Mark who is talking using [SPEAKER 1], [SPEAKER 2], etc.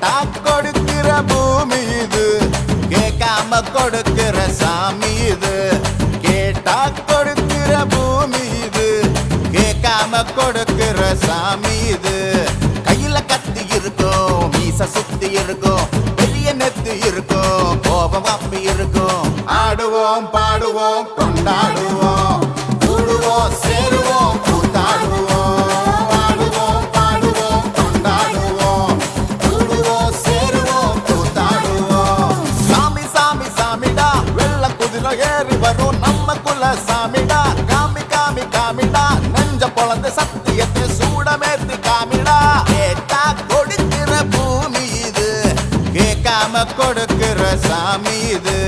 [SPEAKER 1] கேட்டா கொடுக்கிற பூமி இது, கேட்காம கொடுக்கிற சாமி இது. கேட்டா கொடுக்கிற பூமி இது, கேட்காம கொடுக்கிற சாமி இது. கையில கத்தி இருக்கும், மீச சுத்தி இருக்கும், பெரிய நெத்து இருக்கும், கோபம் அப்பி இருக்கும். ஆடுவோம் பாடுவோம் கொண்டாடுவோம், கூடுவோம் சேருவோம் கூத்தாடுவோம். ஆடுவோம் பாடுவோம் கொண்டாடுவோம், கூடுவோம் சேருவோம் கூத்தாடுவோம். சாமி சாமி சாமிடா, வெள்ள குதிரை ஏறி வரும் நம்ம குல சாமிடா. காமி காமி காமிடா, நெஞ்ச பொழந்த சத்தியத்தை சூடமேத்தி காமிடா. கேட்டா கொடுக்கிற பூமி இது, கேட்காம கொடுக்கிற சாமி இது.